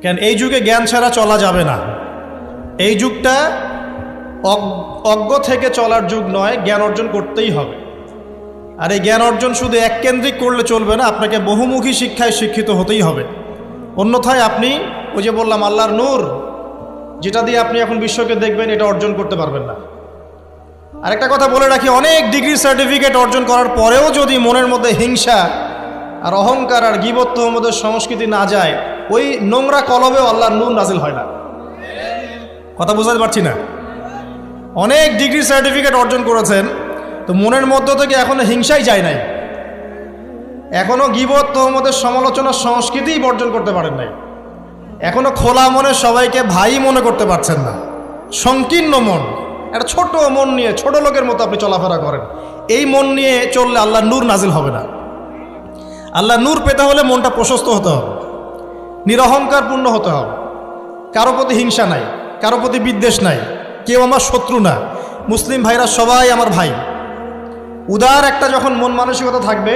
কেন এই যুগে জ্ঞান ছাড়া চলা যাবে না। এই যুগটা অজ্ঞ থেকে চলার যুগ নয়, জ্ঞান অর্জন করতেই হবে। আর এই জ্ঞান অর্জন শুধু এককেন্দ্রিক করলে চলবে না, আপনাকে বহুমুখী শিক্ষায় শিক্ষিত হতেই হবে। অন্যথায় আপনি ওই যে বললাম আল্লাহর নূর, যেটা দিয়ে আপনি এখন বিশ্বকে দেখবেন, এটা অর্জন করতে পারবেন না। আরেকটা কথা বলে রাখি, অনেক ডিগ্রি সার্টিফিকেট অর্জন করার পরেও যদি মনের মধ্যে হিংসা আর অহংকার আর গীবত তহমতের সংস্কৃতি না যায়, ওই নোংরা কলবেও আল্লাহর নূর নাজিল হয় না। কথা বুঝতে পারছি না? অনেক ডিগ্রি সার্টিফিকেট অর্জন করেছেন, তো মনের মধ্য থেকে এখনো হিংসাই যায় নাই, এখনো গীবত তহমতের সমালোচনার সংস্কৃতিই বর্জন করতে পারেন নাই, এখনো খোলা মনে সবাইকে ভাই মনে করতে পারছেন না। সংকীর্ণ মন, একটা ছোট মন নিয়ে ছোট লোকের মতো আপনি চলাফেরা করেন, এই মন নিয়ে চললে আল্লাহর নূর নাজিল হবে না। আল্লাহর নূর পেতে হলে মনটা প্রশস্ত হতে হবে, নিরহংকারপূর্ণ হতে হবে, কারো প্রতি হিংসা নাই, কারো প্রতি বিদ্বেষ নাই, কেউ আমার শত্রু না, মুসলিম ভাইরা সবাই আমার ভাই। উদার একটা যখন মন মানসিকতা থাকবে,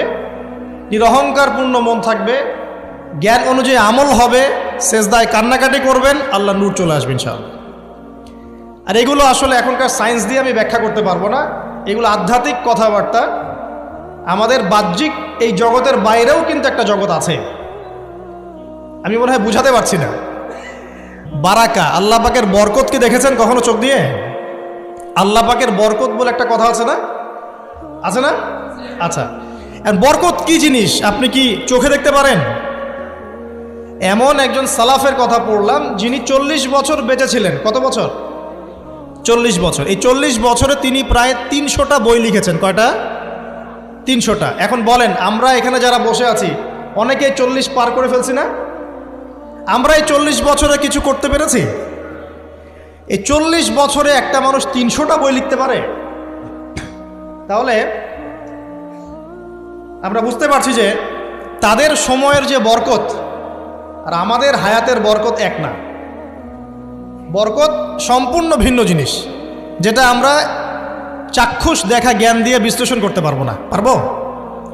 নিরহংকারপূর্ণ মন থাকবে, জ্ঞান অনুযায়ী আমল হবে, সেজদায় কান্নাকাটি করবেন, আল্লাহর নূর চলে আসবে ইনশাআল্লাহ। আর এগুলো আসলে এখনকার সায়েন্স দিয়ে আমি ব্যাখ্যা করতে পারবো না, এগুলো আধ্যাত্মিক কথাবার্তা। আমাদের বাহ্যিক এই জগতের বাইরেও কিন্তু একটা জগৎ আছে, আমি মনে হয় বুঝাতে পারছি না। বারাকা, আল্লাহ পাকের বরকতকে দেখেছেন কখনো চোখ দিয়ে? আল্লাহ পাকের বরকত বলে একটা কথা আছে না? আছে না? আচ্ছা, আর বরকত কি জিনিস আপনি কি চোখে দেখতে পারেন? এমন একজন সালাফের কথা পড়লাম, যিনি 40 বছর বেঁচে ছিলেন। কত বছর? 40 বছর। এই 40 বছরে তিনি প্রায় 300টা বই লিখেছেন। কয়টা? 300টা। এখন বলেন, আমরা এখানে যারা বসে আছি অনেকেই 40 পার করে ফেলছি না? আমরা এই 40 বছরে কিছু করতে পেরেছি? এই 40 বছরে একটা মানুষ 300টা বই লিখতে পারে? তাহলে আমরা বুঝতে পারছি যে তাদের সময়ের যে বরকত আর আমাদের হায়াতের বরকত এক না। বরকত সম্পূর্ণ ভিন্ন জিনিস, যেটা আমরা চাক্ষুষ দেখা জ্ঞান দিয়ে বিশ্লেষণ করতে পারবো না।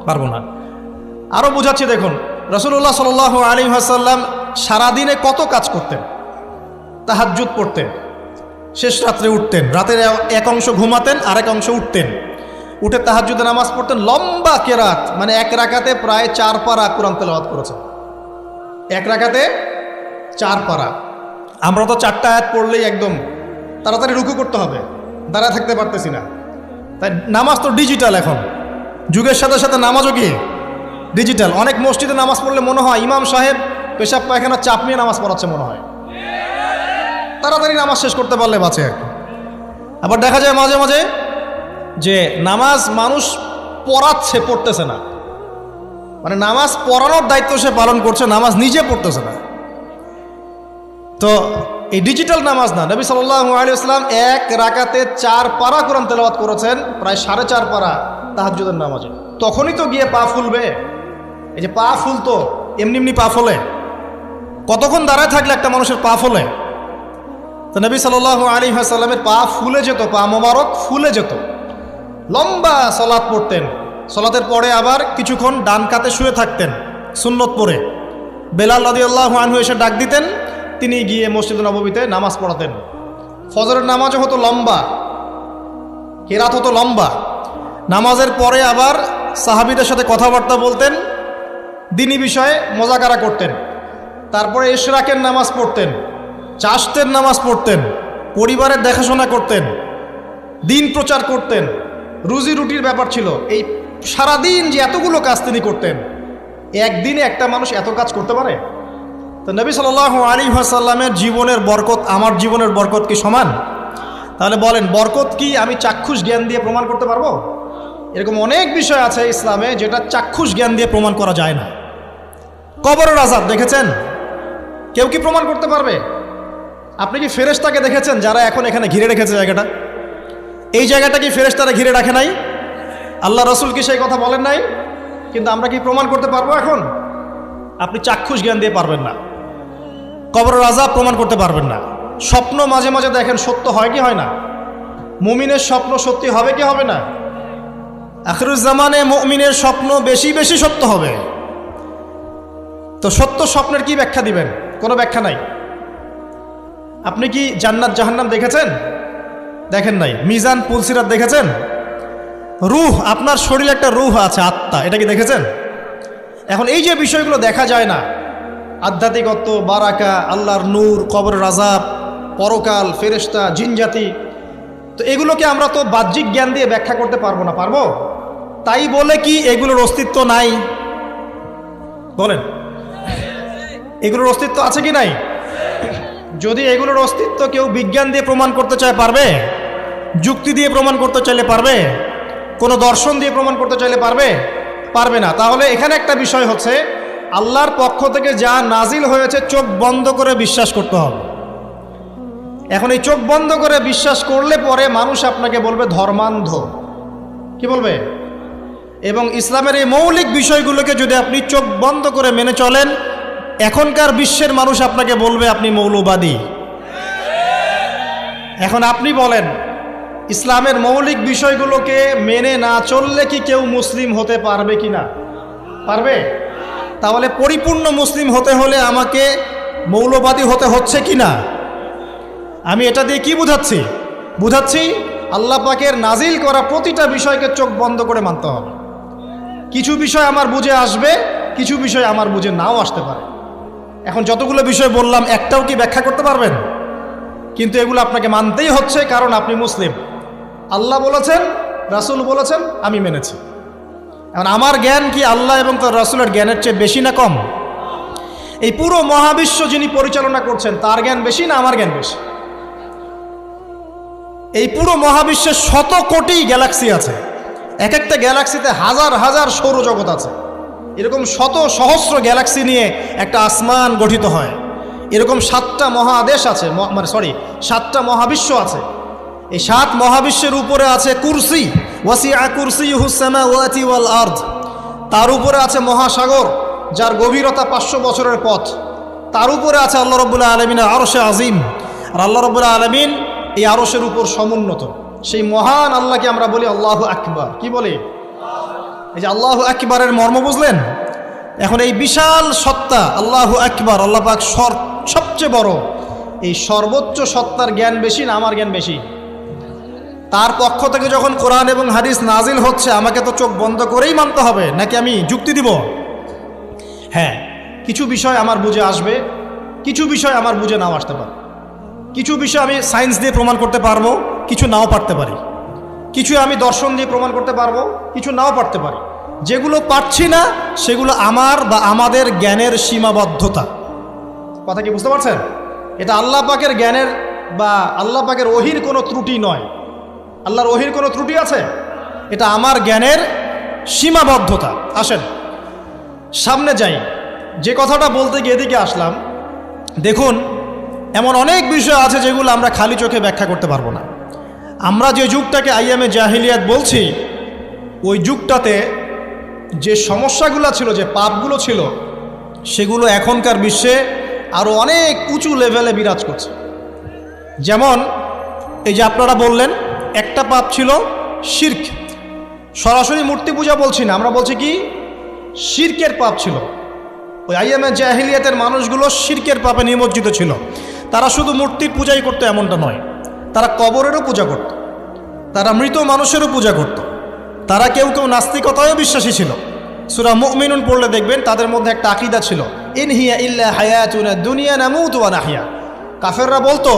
পারবো না। আরও বোঝাচ্ছি, দেখুন রাসূলুল্লাহ সাল্লাল্লাহু আলাইহি ওয়াসাল্লাম সারাদিনে কত কাজ করতেন। তাহাজ্জুদ পড়তেন, শেষ রাত্রে উঠতেন, রাতের এক অংশ ঘুমাতেন, আরেক অংশ উঠতেন, উঠে তাহাজ্জুদে নামাজ পড়তেন, লম্বা কেরাত, মানে এক রাকাতে প্রায় 4 পারা কোরআন তেলাওয়াত করেছেন। এক রাকাতে 4 পারা। আমরা তো 4টা আয়াত পড়লেই একদম তাড়াতাড়ি রুকু করতে হবে, দাঁড়ায় থাকতে পারতেছি না। তাই নামাজ তো ডিজিটাল, এখন যুগের সাথে সাথে নামাজও কি ডিজিটাল। অনেক মসজিদে নামাজ পড়লে মনে হয় ইমাম সাহেব পেশাব পায়খানা চাপ নিয়ে নামাজ পড়াচ্ছে মনে হয়, তাড়াতাড়ি নামাজ শেষ করতে পারলে বাঁচে। আবার দেখা যায় মাঝে মাঝে যে নামাজ মানুষ পড়তেছে না, মানে নামাজ পড়ানোর দায়িত্ব সে পালন করছে, নামাজ নিজে পড়তেছে না। তো এই ডিজিটাল নামাজ না। নবী সাল্লাল্লাহু আলাইহি ওয়াসাল্লাম এক রাকাতে 4 পারা কোরআন তেলাওয়াত করেছেন, প্রায় 4.5 পারা তাহাজ্জুদের নামাজে। তখনই তো গিয়ে পা ফুলবে। এই যে পা ফুলতো, এমনি এমনি পা ফলে? কতক্ষণ দাঁড়ায় থাকলে একটা মানুষের পা ফলে? তো নবী সাল্লাল্লাহু আলাইহি ওয়াসাল্লামের পা ফুলে যেত, পা মোবারক ফুলে যেত। লম্বা সালাত পড়তেন, সালাতের পরে আবার কিছুক্ষণ ডান কাতে শুয়ে থাকতেন সুন্নত পড়ে। বেলাল রাদিয়াল্লাহু আনহু এসে ডাক দিতেন, তিনি গিয়ে মসজিদ নববীতে নামাজ পড়াতেন। ফজরের নামাজও হতো লম্বা, কেরাত হতো লম্বা। নামাজের পরে আবার সাহাবীদের সাথে কথাবার্তা বলতেন, দ্বীনি বিষয়ে মোজাকারা করতেন। তারপরে ইশরাকের নামাজ পড়তেন, চাশতের নামাজ পড়তেন, পরিবারের দেখাশোনা করতেন, দিন প্রচার করতেন, রুজি রুটির ব্যাপার ছিল। এই সারাদিন যে এতগুলো কাজ তিনি করতেন, একদিনে একটা মানুষ এত কাজ করতে পারে? তো নবী সাল্লাল্লাহু আলাইহি ওয়াসাল্লামের জীবনের বরকত আমার জীবনের বরকত কি সমান? তাহলে বলেন, বরকত কি আমি চাক্ষুষ জ্ঞান দিয়ে প্রমাণ করতে পারবো? এরকম অনেক বিষয় আছে ইসলামে যেটা চাক্ষুষ জ্ঞান দিয়ে প্রমাণ করা যায় না। কবরের আযাব দেখেছেন? কেউ কি প্রমাণ করতে পারবে? আপনি কি ফেরেশতাকে দেখেছেন যারা এখন এখানে ঘিরে রেখেছে জায়গাটা? এই জায়গাটা কি ফেরেশতারা ঘিরে রাখে নাই? আল্লাহ রাসূল কি সেই কথা বলেন নাই? কিন্তু আমরা কি প্রমাণ করতে পারবো এখন? আপনি চাক্ষুষ জ্ঞান দিয়ে পারবেন না। কবরের আযাব প্রমাণ করতে পারবেন না। স্বপ্ন মাঝে মাঝে দেখেন, সত্য হয় কি হয় না? মুমিনের স্বপ্ন সত্যি হবে কি হবে না? আখিরুজ জামানে মুমিনের স্বপ্ন বেশি বেশি সত্য হবে। তো সত্য স্বপ্নের কি ব্যাখ্যা দিবেন? কোনো ব্যাখ্যা নাই। আপনি কি জান্নাত জাহান্নাম দেখেছেন? দেখেন নাই। মিজান পুলসিরাত দেখেছেন? রূহ, আপনার শরীরে একটা রূহ আছে, আত্মা, এটা কি দেখেছেন? এখন এই যে বিষয়গুলো দেখা যায় না, আধ্যাত্মিকত্ব, বারাকা, আল্লাহর নূর, কবরের আযাব, পরকাল, ফেরেশতা, জিনজাতি, তো এগুলোকে আমরা তো বাহ্যিক জ্ঞান দিয়ে ব্যাখ্যা করতে পারবো না, পারবো? তাই বলে কি এগুলোর অস্তিত্ব নাই? বলেন, এগুলোর অস্তিত্ব আছে কি নাই? যদি এগুলোর অস্তিত্ব কেউ বিজ্ঞান দিয়ে প্রমাণ করতে চায়, পারবে? যুক্তি দিয়ে প্রমাণ করতে চাইলে পারবে? কোনো দর্শন দিয়ে প্রমাণ করতে চাইলে পারবে? পারবে না। তাহলে এখানে একটা বিষয় হচ্ছে, আল্লাহর পক্ষ থেকে যা নাজিল হয়েছে চোখ বন্ধ করে বিশ্বাস করতে হবে। এখন এই চোখ বন্ধ করে বিশ্বাস করলে পরে মানুষ আপনাকে বলবে ধর্মান্ধ, কি বলবে? এবং ইসলামের এই মৌলিক বিষয়গুলোকে যদি আপনি চোখ বন্ধ করে মেনে চলেন, এখনকার বিশ্বের মানুষ আপনাকে বলবে আপনি মৌলবাদী। এখন আপনি বলেন, ইসলামের মৌলিক বিষয়গুলোকে মেনে না চললে কি কেউ মুসলিম হতে পারবে কি না? পারবে? তাহলে পরিপূর্ণ মুসলিম হতে হলে আমাকে মৌলবাদী হতে হচ্ছে কি না? আমি এটা দিয়ে কি বুঝাচ্ছি? বুঝাচ্ছি আল্লাহ পাকের নাজিল করা প্রতিটা বিষয়কে চোখ বন্ধ করে মানতে হবে। কিছু বিষয় আমার বুঝে আসবে, কিছু বিষয় আমার বুঝে নাও আসতে পারে। এখন যতগুলো বিষয় বললাম একটাও কি ব্যাখ্যা করতে পারবেন? কিন্তু এগুলো আপনাকে মানতেই হচ্ছে, কারণ আপনি মুসলিম। আল্লাহ বলেছেন, রাসূল বলেছেন, আমি মেনেছি। এখন আমার জ্ঞান কি আল্লাহ এবং তার রাসূলের জ্ঞানের চেয়ে বেশি না কম? এই পুরো মহাবিশ্ব যিনি পরিচালনা করছেন তার জ্ঞান বেশি না আমার জ্ঞান বেশি? এই পুরো মহাবিশ্বে শত কোটি গ্যালাক্সি আছে, এক একটা গ্যালাক্সিতে হাজার হাজার সৌরজগৎ আছে। এরকম শত সহস্র গ্যালাক্সি নিয়ে একটা আসমান গঠিত হয়। এরকম 7টা মহাদেশ আছে, সাতটা মহাবিশ্ব আছে। এই 7 মহাবিশ্বের উপরে আছে কুরসি, ওয়াসিআ কুরসিয়ুহুস সামাওয়াতি ওয়াল আরদ। তার উপরে আছে মহাসাগর, যার গভীরতা 500 বছরের পথ। তার উপরে আছে আল্লাহ রাব্বুল আলামিনের আরশে আজিম। আর আল্লাহ রাব্বুল আলামিন এই আরশের উপর সমুন্নত। সেই মহান আল্লাহকে আমরা বলি আল্লাহু আকবার। কি বলি? এই যে আল্লাহু আকবারের মর্ম বুঝলেন? এখন এই বিশাল সত্তা আল্লাহু আকবার, আল্লাহ পাক সবচেয়ে বড়, এই সর্বোচ্চ সত্তার জ্ঞান বেশি না আমার জ্ঞান বেশি? তার পক্ষ থেকে যখন কোরআন এবং হাদিস নাজিল হচ্ছে, আমাকে তো চোখ বন্ধ করেই মানতে হবে, নাকি আমি যুক্তি দিব? হ্যাঁ, কিছু বিষয় আমার বুঝে আসবে, কিছু বিষয় আমার বুঝে নাও আসতে পারে। কিছু বিষয় আমি সায়েন্স দিয়ে প্রমাণ করতে পারবো, কিছু নাও পারতে পারি। কিছু আমি দর্শন দিয়ে প্রমাণ করতে পারবো, কিছু নাও পারতে পারি। যেগুলো পারছি না সেগুলো আমার বা আমাদের জ্ঞানের সীমাবদ্ধতা। কথা কি বুঝতে পারছেন? এটা আল্লাহ পাকের জ্ঞানের বা আল্লাহ পাকের ওহির কোনো ত্রুটি নয়। আল্লাহর ওহির কোনো ত্রুটি আছে? এটা আমার জ্ঞানের সীমাবদ্ধতা। আসেন সামনে যাই। যে কথাটা বলতে গিয়ে এদিকে আসলাম, দেখুন এমন অনেক বিষয় আছে যেগুলো আমরা খালি চোখে ব্যাখ্যা করতে পারবো না। আমরা যে যুগটাকে আইয়ামে জাহিলিয়াত বলছি, ওই যুগটাতে যে সমস্যাগুলো ছিল, যে পাপগুলো ছিল, সেগুলো এখনকার বিশ্বে আরও অনেক উঁচু লেভেলে বিরাজ করছে। যেমন এই যে আপনারা বললেন, একটা পাপ ছিল শিরক। সরাসরি মূর্তি পূজা বলছি না, আমরা বলছি কি শিরকের পাপ ছিল। ওই আইয়ামে জাহিলিয়াতের মানুষগুলো শিরকের পাপে নিমজ্জিত ছিল। তারা শুধু মূর্তির পূজাই করতো এমনটা নয়, তারা কবরেরও পূজা করত, তারা মৃত মানুষেরও পূজা করত, তারা কেউ কেউ নাস্তিকতায়ও বিশ্বাসী ছিল। সূরা মুমিনুন পড়লে দেখবেন তাদের মধ্যে একটা আকীদা ছিল, ইন হিয়া ইল্লা হায়াতুনা দুনিয়া নামুতু ওয়া নাহয়া। কাফেররা বলতো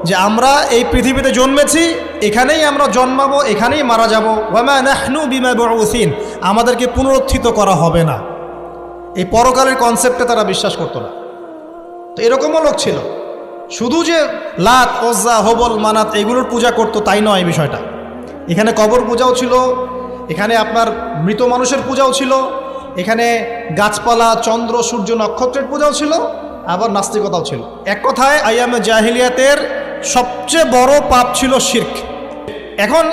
যে আমরা এই পৃথিবীতে জন্মেছি, এখানেই আমরা জন্মাবো, এখানেই মারা যাব। ওয়া মা নাহনু বিমাবউসিন, আমাদেরকে পুনরুত্থিত করা হবে না। এই পরকালের কনসেপ্টে তারা বিশ্বাস করতো না। তো এরকমও লোক ছিল। শুধু যে লাত, ওজ্জা, হবল, মানাত এগুলোর পূজা করতো তাই নয় এই বিষয়টা। এখানে কবর পূজাও ছিল, এখানে আপনার মৃত মানুষের পূজাও ছিল, এখানে গাছপালা, চন্দ্র, সূর্য, নক্ষত্রের পূজাও ছিল, আবার নাস্তিকতাও ছিল। এক কথায় আইয়ামে জাহিলিয়াতের সবচেয়ে বড় পাপ ছিল শিরক। এখন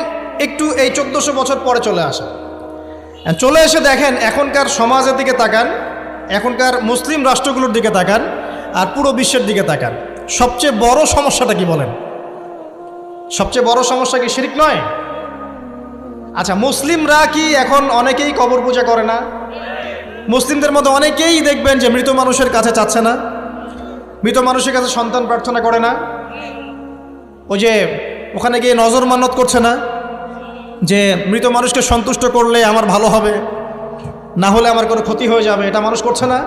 একটু এই 1400 বছর পরে চলে আসে, চলে এসে দেখেন এখনকার সমাজের দিকে তাকান, এখনকার মুসলিম রাষ্ট্রগুলোর দিকে তাকান, আর পুরো বিশ্বের দিকে তাকান। সবচেয়ে বড় সমস্যাটা কি বলেন? সবচেয়ে বড় সমস্যা কি শিরক নয়? আচ্ছা, মুসলিমরা কি এখন অনেকেই কবর পূজা করে না? মুসলিমদের মধ্যে অনেকেই দেখবেন যে মৃত মানুষের কাছে চাচ্ছে না। মৃত মানুষের কাছে সন্তান প্রার্থনা করে না? ওই যে ওখানে গিয়ে নজর মান্নত করছে না যে মৃত মানুষকে সন্তুষ্ট করলে আমার ভালো হবে, না হলে আমার কোনো ক্ষতি হয়ে যাবে, এটা মানুষ করছে না?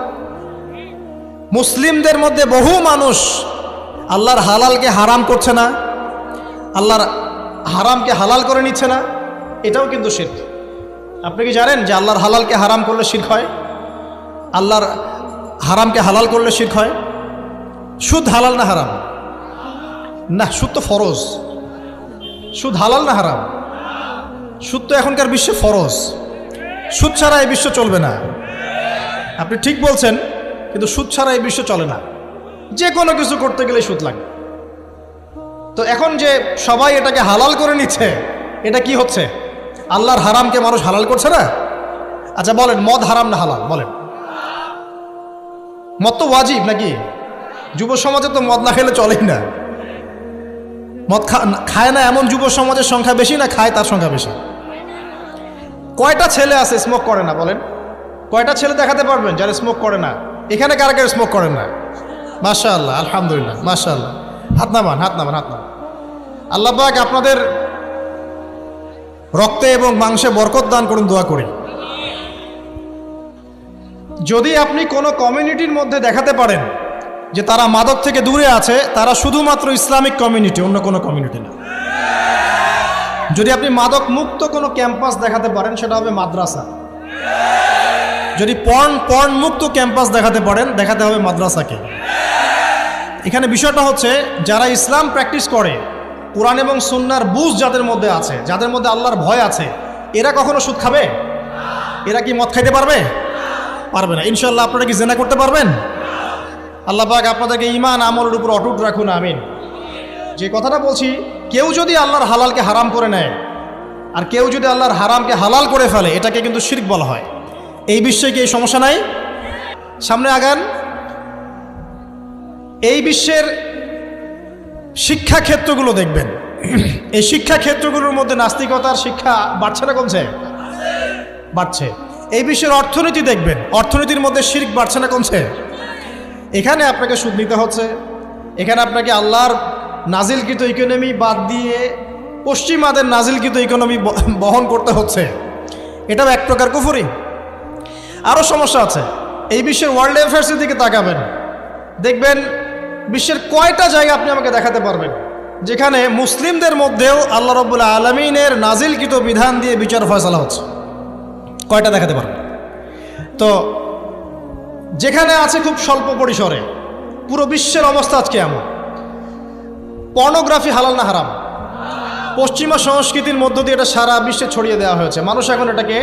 মুসলিমদের মধ্যে বহু মানুষ আল্লাহর হালালকে হারাম করছে না, আল্লাহর হারামকে হালাল করে নিচ্ছে না, এটাও কিন্তু শিরক। আপনি কি জানেন যে আল্লাহর হালালকে হারাম করলে শিরক হয়? আল্লাহর হারামকে হালাল করলে শিরক হয়? সুদ হালাল না হারাম? না, সুদ তো ফরজ। সুদ হালাল না হারাম? সুদ তো এখনকার বিশ্বে ফরজ। সুদ ছাড়া এই বিশ্ব চলবে না। আপনি ঠিক বলছেন, কিন্তু সুদ ছাড়া এই বিশ্ব চলে না। যে কোনো কিছু করতে গেলে সুদ লাগে। তো এখন যে সবাই এটাকে হালাল করে নিচ্ছে, এটা কি হচ্ছে? আল্লাহর হারামকে মানুষ হালাল করছে না? আচ্ছা বলেন, মদ হারাম না হালাল? বলেন। মদ তো ওয়াজিব নাকি? যুব সমাজে তো মদ না খেলে চলেই না। মদ খায় না এমন যুব সমাজের সংখ্যা বেশি না খায় তার সংখ্যা বেশি? কয়টা ছেলে আছে স্মোক করে না? বলেন, কয়টা ছেলে দেখাতে পারবেন যারা স্মোক করে না? এখানে কারা কারা স্মোক করেন না? মাশাআল্লাহ, আলহামদুলিল্লাহ, মাশাআল্লাহ। হাত নামান, হাত নামান, হাত নামান। আল্লাহ পাক আপনাদের রক্তে এবং মাংসে বরকত দান করুন, দোয়া করি। যদি আপনি কোনো কমিউনিটির মধ্যে দেখাতে পারেন যে তারা মাদক থেকে দূরে আছে, তারা শুধুমাত্র ইসলামিক কমিউনিটি, অন্য কোনো কমিউনিটি না। যদি আপনি মাদক মুক্ত কোনো ক্যাম্পাস দেখাতে পারেন, সেটা হবে মাদ্রাসা। যদি পর্ন মুক্ত ক্যাম্পাস দেখাতে পারেন, দেখাতে হবে মাদ্রাসাকে। এখানে বিষয়টা হচ্ছে, যারা ইসলাম প্র্যাকটিস করে, কোরআন এবং সুন্নাহর বুঝ যাদের মধ্যে আছে, যাদের মধ্যে আল্লাহর ভয় আছে, এরা কখনো সুদ খাবে? এরা কি মদ খাইতে পারবে? পারবে না। ইনশাআল্লাহ আপনারা কি জিনা করতে পারবেন? আল্লাহ পাক আপনাদেরকে ঈমান আমলের উপর অটুট রাখুন, আমিন। যে কথাটা বলছি, কেউ যদি আল্লাহর হালালকে হারাম করে নেয় আর কেউ যদি আল্লাহর হারামকে হালাল করে ফেলে, এটাকে কিন্তু শিরক বলা হয়। এই বিশ্বে কি এই সমস্যা নাই? সামনে আগান। এই বিশ্বের শিক্ষা ক্ষেত্রগুলো দেখবেন, এই শিক্ষা ক্ষেত্রগুলোর মধ্যে নাস্তিকতার শিক্ষা বাড়ছে না কমছে? বাড়ছে। এই বিশ্বের অর্থনীতি দেখবেন, অর্থনীতির মধ্যে শিরক বাড়ছে না কমছে? এখানে আপনাকে সুদ নিতে হচ্ছে, এখানে আপনাকে আল্লাহর নাজিলকৃত ইকোনমি বাদ দিয়ে পশ্চিমাদের নাজিলকৃত ইকোনমি বহন করতে হচ্ছে। এটাও এক প্রকার কুফরি। আরও সমস্যা আছে। এই বিশ্বের ওয়ার্ল্ড অ্যাফেয়ার্সের দিকে তাকাবেন, দেখবেন বিশ্বের কয়টা জায়গা আপনি আমাকে দেখাতে পারবেন যেখানে মুসলিমদের মধ্যেও আল্লাহ রাব্বুল আলামিনের নাজিলকৃত বিধান দিয়ে বিচার ফয়সালা হচ্ছে? কয়টা দেখাতে পারবেন? তো যেখানে আছে খুব স্বল্প পরিসরে। পুরো বিশ্বের অবস্থা আজকে এমন। পর্নোগ্রাফি হালাল না হারাম? পশ্চিমা সংস্কৃতির মধ্য দিয়ে এটা সারা বিশ্বে ছড়িয়ে দেওয়া হয়েছে। মানুষ এখন এটাকে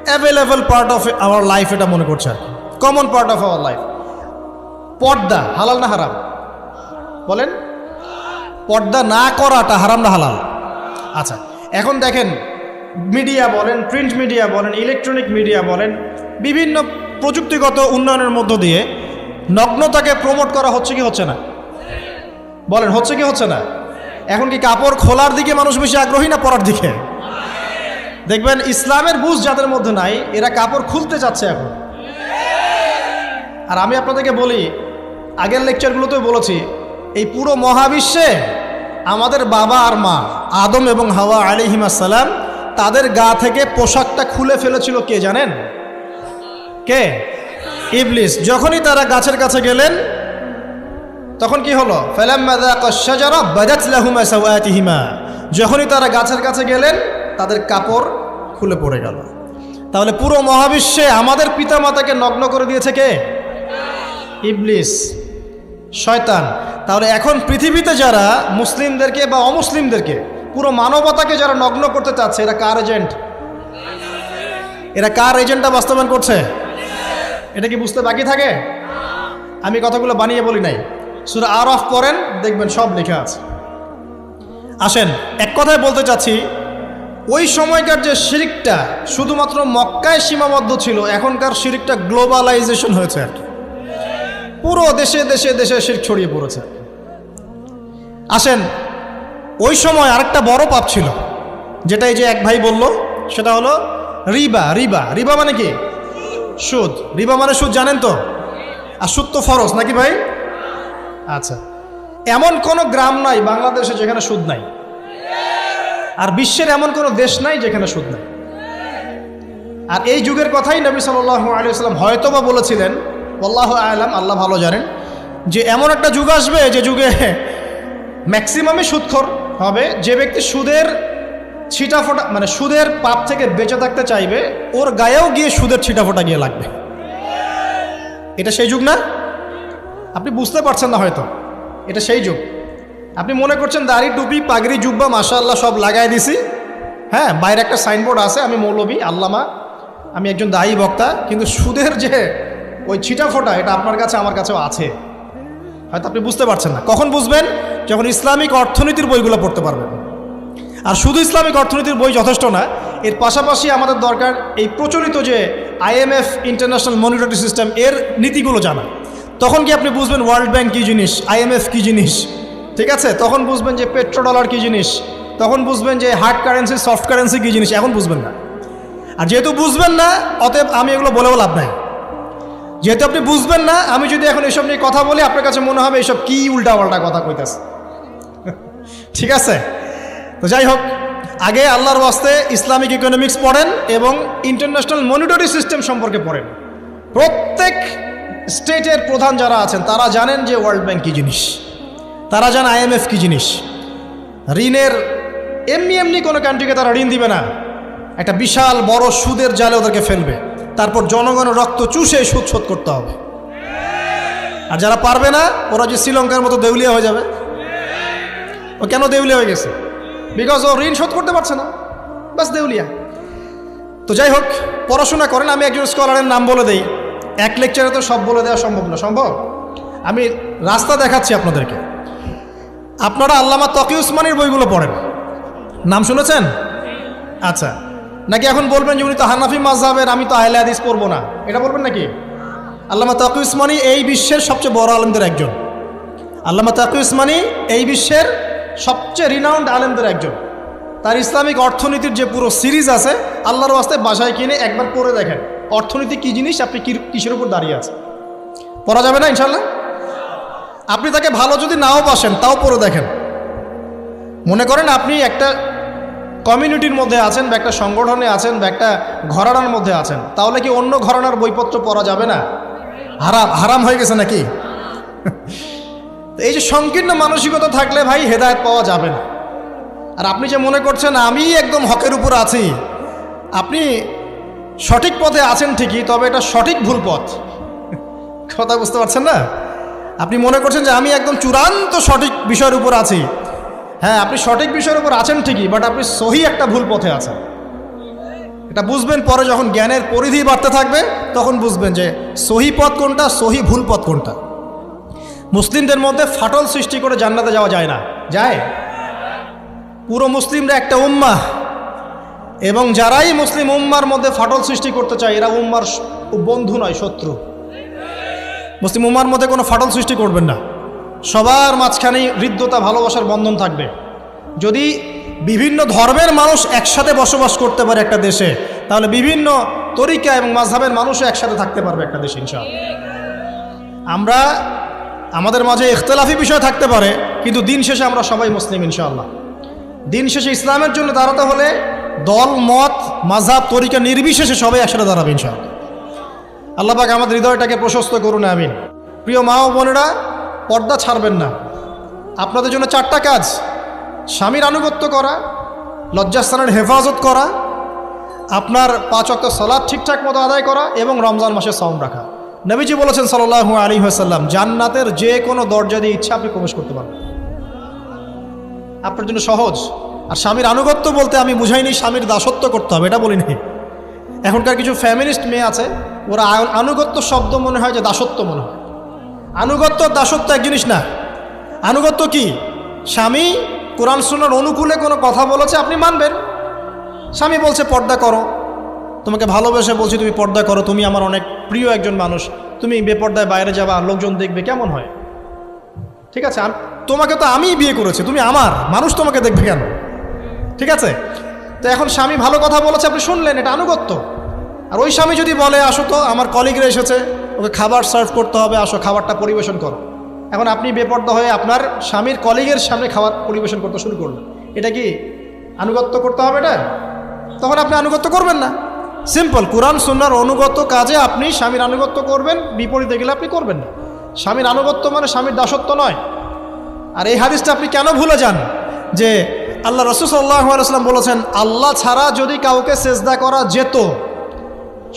available part of our life এটা মনে করছে, আর common part of our life. পর্দা হালাল না হারাম? বলেন, পর্দা না করাটা হারাম না হালাল? আচ্ছা, এখন দেখেন, মিডিয়া বলেন, প্রিন্ট মিডিয়া বলেন, ইলেকট্রনিক মিডিয়া বলেন, বিভিন্ন প্রযুক্তিগত উন্নয়নের মধ্য দিয়ে নগ্নতাকে প্রমোট করা হচ্ছে কি হচ্ছে না? বলেন, হচ্ছে কি হচ্ছে না? এখন কি কাপড় খোলার দিকে মানুষ বেশি আগ্রহী না পরার দিকে? দেখবেন ইসলামের বুঝ যাদের মধ্যে নাই, এরা কাপড় খুলতে চাচ্ছে এখন। আর আমি আপনাদেরকে বলি, আগের লেকচারগুলোতেও বলেছি, এই পুরো মহাবিশ্বে আমাদের বাবা আর মা আদম এবং হাওয়া আলাইহিস সালাম, তাদের গা থেকে পোশাকটা খুলে ফেলেছিল কে জানেন? কে? ইবলিস। যখনই তারা গাছের কাছে গেলেন, তখন কি হলো? ফালাম্মা যাকাশ শাজারা বাদাত লাহুমা সাওয়াতিহিমা। যখনই তারা গাছের কাছে গেলেন, তাদের কাপড় খুলে পড়ে গেল। তাহলে পুরো মহাবিশ্বে আমাদের পিতামাতাকে নগ্ন করে দিয়েছে কে? ইবলিস, শয়তান। তাহলে এখন পৃথিবীতে যারা মুসলিমদেরকে বা অমুসলিমদেরকে, পুরো মানবতাকে যারা নগ্ন করতে চাচ্ছে, এরা কার এজেন্ট? এরা কার এজেন্টটা বাস্তবায়ন করছে? এটা কি বুঝতে বাকি থাকে? আমি কথাগুলো বানিয়ে বলি নাই। সূরা আরাফ পড়েন, দেখবেন সব লেখা আছে। আসেন, এক কথায় বলতে চাচ্ছি, ওই সময়কার যে শিরকটা শুধুমাত্র মক্কায় সীমাবদ্ধ ছিল, এখনকার শিরকটা গ্লোবালাইজেশন হয়েছে আর কি। পুরো দেশে দেশে দেশে শিরক ছড়িয়ে পড়েছে। আসেন, ওই সময় আরেকটা বড় পাপ ছিল, যেটা এই যে এক ভাই বলল, সেটা হলো রিবা। রিবা, রিবা মানে কি? সুদ। রিবা মানে সুদ, জানেন তো? আর সুদ তো ফরজ নাকি ভাই? আচ্ছা, এমন কোনো গ্রাম নাই বাংলাদেশে যেখানে সুদ নাই, আর বিশ্বের এমন কোনো দেশ নাই যেখানে সুদ নাই। আর এই যুগের কথাই নবী সাল্লাল্লাহু আলাইহি ওয়াসাল্লাম হয়তোবা বলেছিলেন, আল্লাহু আ'লাম, আল্লাহ ভালো জানেন, যে এমন একটা যুগ আসবে যে যুগে ম্যাক্সিমামই সুদখোর হবে। যে ব্যক্তি সুদের ছিটাফোঁটা মানে সুদের পাপ থেকে বেঁচে থাকতে চাইবে, ওর গায়েও গিয়ে সুদের ছিটাফোঁটা গিয়ে লাগবে। এটা সেই যুগ না? আপনি বুঝতে পারছেন না হয়তো, এটা সেই যুগ। আপনি মনে করছেন দাড়ি টুপি পাগড়ি জুব্বা মাশাআল্লাহ সব লাগাই দিছি, হ্যাঁ, বাইরে একটা সাইনবোর্ড আছে, আমি মৌলবী আল্লামা, আমি একজন দায়ী বক্তা, কিন্তু সুদের যে ওই ছিটাফোঁটা এটা আপনার কাছে আমার কাছেও আছে। হয়তো আপনি বুঝতে পারছেন না। কখন বুঝবেন? যখন ইসলামিক অর্থনীতির বইগুলো পড়তে পারবেন। আর শুধু ইসলামিক অর্থনীতির বই যথেষ্ট না, এর পাশাপাশি আমাদের দরকার এই প্রচলিত যে IMF ইন্টারন্যাশনাল মনিটারি সিস্টেম এর নীতিগুলো জানা। তখন কি আপনি বুঝবেন ওয়ার্ল্ড ব্যাংক কী জিনিস, IMF কী জিনিস, ঠিক আছে? তখন বুঝবেন যে পেট্রো ডলার কী জিনিস, তখন বুঝবেন যে হার্ড কারেন্সি সফট কারেন্সি কী জিনিস, এখন বুঝবেন না। আর যেহেতু বুঝবেন না, অতএব আমি এগুলো বলেও লাভ নাই। যেহেতু আপনি বুঝবেন না, আমি যদি এখন এসব নিয়ে কথা বলি, আপনার কাছে মনে হবে এসব কি উল্টাপাল্টা কথা কইতেছে। ঠিক আছে? তো যাই হোক, আগে আল্লাহর ওয়াস্তে ইসলামিক ইকোনমিক্স পড়েন এবং ইন্টারন্যাশনাল মনিটারি সিস্টেম সম্পর্কে পড়েন। প্রত্যেক স্টেটের প্রধান যারা আছেন তারা জানেন যে ওয়ার্ল্ড ব্যাংক কী জিনিস, তারা জানে IMF কী জিনিস। ঋণের এমনি এমনি কোনো কান্ট্রিকে তারা ঋণ দিবে না, একটা বিশাল বড় সুদের জালে ওদেরকে ফেলবে, তারপর জনগণের রক্ত চুষে সুদ শোধ করতে হবে। আর যারা পারবে না, ওরা যে শ্রীলঙ্কার মতো দেউলিয়া হয়ে যাবে। ও কেন দেউলিয়া হয়ে গেছে? বিকজ ও ঋণ শোধ করতে পারছে না, বাস দেউলিয়া। তো যাই হোক, পড়াশোনা করেন। আমি একজন স্কলারের নাম বলে দেই, এক লেকচারে তো সব বলে দেওয়া সম্ভব না। সম্ভব? আমি রাস্তা দেখাচ্ছি আপনাদেরকে। আপনারা আল্লামা তকি উসমানীর বইগুলো পড়েন, নাম শুনেছেন? আচ্ছা, নাকি এখন বলবেন যে উনি তো হানাফি মাযহাবের, আমি তো আহলে হাদিস পড়বো না, এটা বলবেন নাকি? আল্লামা তকি উসমানী এই বিশ্বের সবচেয়ে বড় আলেমদের একজন। আল্লামা তকি উসমানী এই বিশ্বের সবচেয়ে রিনাউন্ড আলেমদের একজন। তার ইসলামিক অর্থনীতির যে পুরো সিরিজ আছে, আল্লাহর ওয়াস্তে বাসায় কিনে একবার পড়ে দেখেন অর্থনীতি কী জিনিস, আপনি কিসের উপর দাঁড়িয়ে আছে। পড়া যাবে না ইনশাল্লাহ? আপনি তাকে ভালো যদি নাও বাসেন, তাও পড়ে দেখেন। মনে করেন আপনি একটা কমিউনিটির মধ্যে আছেন, বা একটা সংগঠনে আছেন, বা একটা ঘরানার মধ্যে আছেন, তাহলে কি অন্য ঘরানার বইপত্র পড়া যাবে না? হারাম হারাম হয়ে গেছে নাকি? এই যে সংকীর্ণ মানসিকতা থাকলে ভাই হেদায়েত পাওয়া যাবে না। আর আপনি যে মনে করছেন আমি একদম হকের উপর আছি, আপনি সঠিক পথে আছেন ঠিকই, তবে এটা সঠিক ভুল পথ। কথা বুঝতে পারছেন না? আপনি মনে করছেন যে আমি একদম চূড়ান্ত সঠিক বিষয়ের উপর আছি। হ্যাঁ, আপনি সঠিক বিষয়ের উপর আছেন ঠিকই, বাট আপনি সহি একটা ভুল পথে আছেন। এটা বুঝবেন পরে, যখন জ্ঞানের পরিধি বাড়তে থাকবে তখন বুঝবেন যে সহি পথ কোনটা, সহি ভুল পথ কোনটা। মুসলিমদের মধ্যে ফাটল সৃষ্টি করে জান্নাতে যাওয়া যায় না। যায়? পুরো মুসলিমরা একটা উম্মাহ, এবং যারাই মুসলিম উম্মার মধ্যে ফাটল সৃষ্টি করতে চায় এরা উম্মার বন্ধু নয়, শত্রু। মুসলিম উম্মার মধ্যে কোনো ফাটল সৃষ্টি করবেন না। সবার মাঝখানেই হৃদ্যতা ভালোবাসার বন্ধন থাকবে। যদি বিভিন্ন ধর্মের মানুষ একসাথে বসবাস করতে পারে একটা দেশে, তাহলে বিভিন্ন তরিকা এবং মাযহাবের মানুষও একসাথে থাকতে পারবে একটা দেশে ইনশাআল্লাহ। আমরা আমাদের মাঝে ইখতিলাফি বিষয় থাকতে পারে, কিন্তু দিন শেষে আমরা সবাই মুসলিম ইনশাআল্লাহ। দিন শেষে ইসলামের জন্য দাঁড়াতে হলে দল মত মাযহাব তরিকা নির্বিশেষে সবাই একসাথে দাঁড়াবে ইনশাআল্লাহ। আল্লাহ পাক আমাদের হৃদয়টাকে প্রশস্ত করুন, আমিন। প্রিয় মা ও বোনেরা, পর্দা ছাড়বেন না। আপনাদের জন্য 4টা কাজ: স্বামীর আনুগত্য করা, লজ্জাস্থানের হেফাজত করা, আপনার 5 ওয়াক্ত সালাত ঠিকঠাক মতো আদায় করা, এবং রমজান মাসে সাওম রাখা। নবীজি বলেছেন সাল্লাল্লাহু আলাইহি ওয়াসাল্লাম, জান্নাতের যে কোনো দরজা দিয়ে ইচ্ছা আপনি প্রবেশ করতে পারবেন। আপনার জন্য সহজ। আর স্বামীর আনুগত্য বলতে আমি বুঝাইনি স্বামীর দাসত্ব করতে হবে, এটা বলিনি। এখনকার কিছু ফ্যামিলিস্ট মেয়ে আছে, ওরা আনুগত্য শব্দ মনে হয় যে দাসত্ব মনে হয়। আনুগত্য দাসত্ব এক জিনিস না। আনুগত্য কি? স্বামী কোরআন সুন্নাহর অনুকূলে কোনো কথা বলেছে, আপনি মানবেন। স্বামী বলছে পর্দা করো, তোমাকে ভালোবেসে বলছি তুমি পর্দা করো, তুমি আমার অনেক প্রিয় একজন মানুষ, তুমি বেপর্দায় বাইরে যাবা, লোকজন দেখবে, কেমন হয়? ঠিক আছে, তোমাকে তো আমিই বিয়ে করেছি, তুমি আমার, মানুষ তোমাকে দেখবে কেন? ঠিক আছে? তো এখন স্বামী ভালো কথা বলেছে, আপনি শুনলেন, এটা আনুগত্য। আর ওই স্বামী যদি বলে আসো তো আমার কলিগরা এসেছে, ওকে খাবার সার্ভ করতে হবে, আসো খাবারটা পরিবেশন করো, এখন আপনি বেপর্দা হয়ে আপনার স্বামীর কলিগের সামনে খাবার পরিবেশন করতে শুরু করলেন, এটা কি আনুগত্য করতে হবে? এটা তখন আপনি আনুগত্য করবেন না। সিম্পল, কোরআন সুন্নাহর অনুগত কাজে আপনি স্বামীর আনুগত্য করবেন, বিপরীতে গেলে আপনি করবেন না। স্বামীর আনুগত্য মানে স্বামীর দাসত্ব নয়। আর এই হাদিসটা আপনি কেন ভুলে যান যে আল্লাহ রাসূল সাল্লাল্লাহু আলাইহি ওয়াসাল্লাম বলেছেন, আল্লাহ ছাড়া যদি কাউকে সেজদা করা যেত,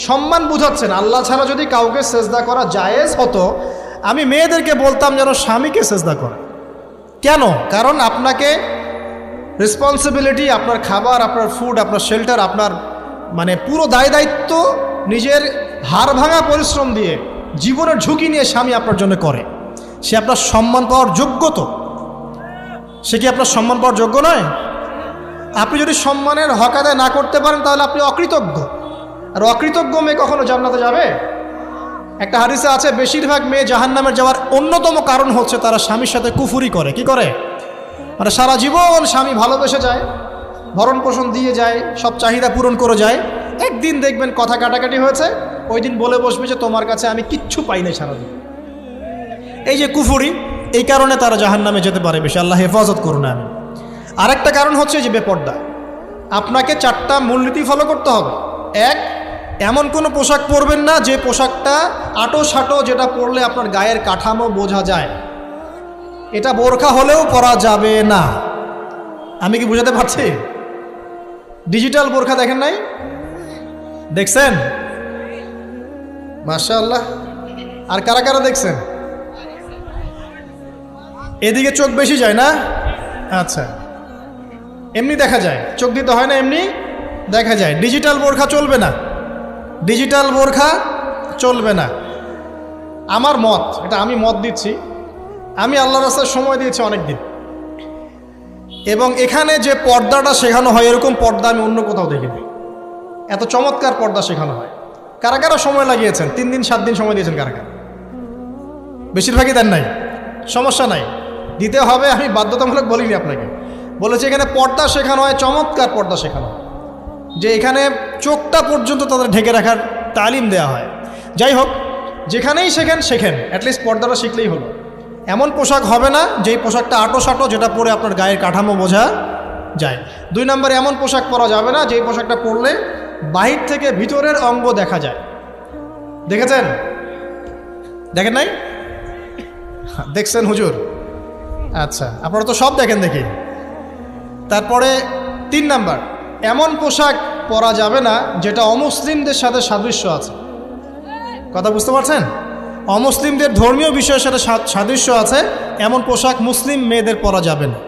সম্মান বুঝাচ্ছেন, আল্লাহ ছাড়া যদি কাউকে সেজদা করা জায়েজ হতো, আমি মেয়েদেরকে বলতাম যেন স্বামীকে সেজদা করে। কেন? কারণ আপনাকে রেসপন্সিবিলিটি, আপনার খাবার, আপনার ফুড, আপনার শেল্টার, আপনার মানে পুরো দায় দায়িত্ব নিজের হাড় ভাঙা পরিশ্রম দিয়ে, জীবনের ঝুঁকি নিয়ে স্বামী আপনার জন্য করে। সে আপনার সম্মান পাওয়ার যোগ্য তো? সে কি আপনার সম্মান পাওয়ার যোগ্য নয়? আপনি যদি সম্মানের হক আদায় না করতে পারেন তাহলে আপনি অকৃতজ্ঞ। আর অকৃতজ্ঞ মেয়ে কখনো জান্নাতে যাবে? একটা হাদিসে আছে, বেশিরভাগ মেয়ে জাহান্নামের যাওয়ার অন্যতম কারণ হচ্ছে তারা স্বামীর সাথে কুফুরি করে। কি করে? মানে সারা জীবন স্বামী ভালোবেসে যায়, ভরণ পোষণ দিয়ে যায়, সব চাহিদা পূরণ করে যায়, একদিন দেখবেন কথা কাটাকাটি হয়েছে, ওই দিন বলে বসবে যে তোমার কাছে আমি কিচ্ছু পাই নাই সারাদিন। এই যে কুফুরি, এই কারণে তারা জাহান্নামে যেতে পারে বেশি। আল্লাহ হেফাজত করুন। আমি আরেকটা কারণ হচ্ছে যে বেপর্দা। আপনাকে 4টা মূলনীতি ফলো করতে হবে। 1, এমন কোনো পোশাক পরবেন না যে পোশাকটা আটো সাটো, যেটা পরলে আপনার গায়ের কাঠামো বোঝা যায়। এটা বোরখা হলেও পরা যাবে না। আমি কি বুঝাতে পারছি? ডিজিটাল বোরখা দেখেন নাই? দেখছেন? মাশাআল্লাহ। আর কারা কারা দেখছেন? এদিকে চোখ বেশি যায় না? আচ্ছা, এমনি দেখা যায়, চোখ দিতে হয় না, এমনি দেখা যায়। ডিজিটাল বোরখা চলবে না, ডিজিটাল বোরখা চলবে না। আমার মত, এটা আমি মত দিচ্ছি, আমি আল্লাহর রাস্তায় সময় দিয়েছি অনেক দিন, এবং এখানে যে পর্দাটা শেখানো হয় এরকম পর্দা আমি অন্য কোথাও দেখিনি। এত চমৎকার পর্দা শেখানো হয়। কারা কারা সময় লাগিয়েছেন? 3 দিন 7 দিন সময় দিয়েছেন কারা কারা? বেশিরভাগই দেন নাই। সমস্যা নাই, দিতে হবে। আমি বাধ্যতামূলক বলিনি আপনাকে, বলেছি এখানে পর্দা শেখানো হয়, চমৎকার পর্দা শেখানো হয়, যে এখানে চোখটা পর্যন্ত তাদের ঢেকে রাখার তালিম দেওয়া হয়। যাই হোক, যেখানেই শেখেন, অ্যাটলিস্ট পর্দাটা শিখলেই হলো। এমন পোশাক হবে না যেই পোশাকটা আটো সাটো, যেটা পরে আপনার গায়ের কাঠামো বোঝা যায়। 2 নম্বরে এমন পোশাক পরা যাবে না যেই পোশাকটা পরলে বাহির থেকে ভিতরের অঙ্গ দেখা যায়। দেখেছেন? দেখেন নাই? দেখছেন হুজুর? আচ্ছা, আপনারা তো সব দেখেন দেখি। তারপরে 3 নাম্বার, এমন পোশাক পরা যাবে না যেটা অমুসলিমদের সাথে সাদৃশ্য আছে। কথা বুঝতে পারছেন? অমুসলিমদের ধর্মীয় বিষয়ের সাথে সাদৃশ্য আছে এমন পোশাক মুসলিম মেয়েদের পরা যাবে না।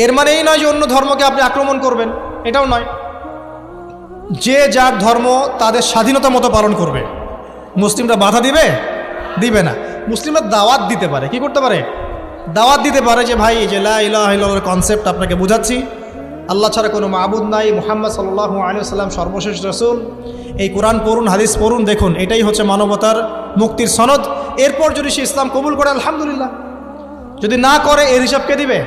এর মানে এই নয় যে অন্য ধর্মকে আপনি আক্রমণ করবেন, এটাও নয়। যে যার ধর্ম তাদের স্বাধীনতা মতো পালন করবে। মুসলিমরা বাধা দিবে না। মুসলিমরা দাওয়াত দিতে পারে। কি করতে পারে? দাওয়াত দিতে পারে যে ভাই, যে লা ইলাহা ইল্লাল্লাহর কনসেপ্ট আপনাকে বুঝাচ্ছি, আল্লাহ ছাড়া কোনো মাবুদ নাই, মুহাম্মদ সাল্লাল্লাহু আলাইহি ওয়াসাল্লাম সর্বশেষ রাসূল, এই কোরআন পড়ুন, হাদিস পড়ুন, দেখুন এটাই হচ্ছে মানবতার মুক্তির সনদ। এরপর যদি সে ইসলাম কবুল করে আলহামদুলিল্লাহ, যদি না করে এর হিসাব কে দিবে?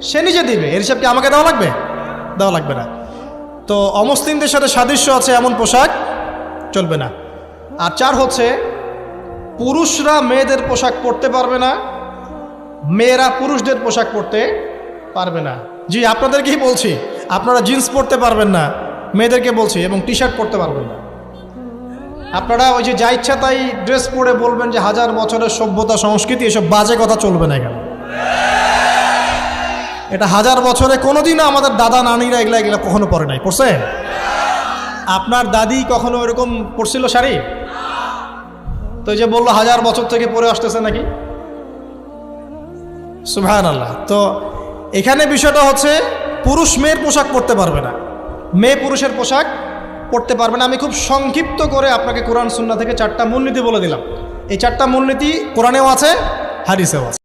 সে নিজে দিবে। এর হিসাব কি আমাকে দেওয়া লাগবে? দেওয়া লাগবে না। তো অমুসলিমদের সাথে সাদৃশ্য আছে এমন পোশাক চলবে না। আর 4 হচ্ছে, পুরুষরা মেয়েদের পোশাক পরতে পারবে না, মেয়েরা পুরুষদের পোশাক পরতে পারবে না। জি, আপনাদেরকেই বলছি, আপনারা জিন্স পরতে পারবেন না, মেয়েদেরকে বলছি, এবং টি শার্ট পরতে পারবেন না। আপনারা ওই যে যা ইচ্ছা তাই ড্রেস পরে বলবেন যে 1000 বছরের সভ্যতা সংস্কৃতি, এসব বাজে কথা চলবে না এখানে। এটা 1000 বছরে কোনোদিনও আমাদের দাদা নানিরা এগুলা কখনো পরে নাই। পরছে? আপনার দাদি কখনো এরকম পরছিল শাড়ি? তো যে বললো 1000 বছর থেকে পরে আসতেছে নাকি? সুবহানাল্লাহ। তো এখানে বিষয়টা হচ্ছে, পুরুষ মেয়ের পোশাক পরতে পারবে না, মেয়ে পুরুষের পোশাক পড়তে পারবে না। আমি খুব সংক্ষিপ্ত করে আপনাকে কোরআন সুন্নাহ থেকে 4টা মূলনীতি বলে দিলাম। এই 4টা মূলনীতি কোরআনেও আছে, হাদিসেও আছে।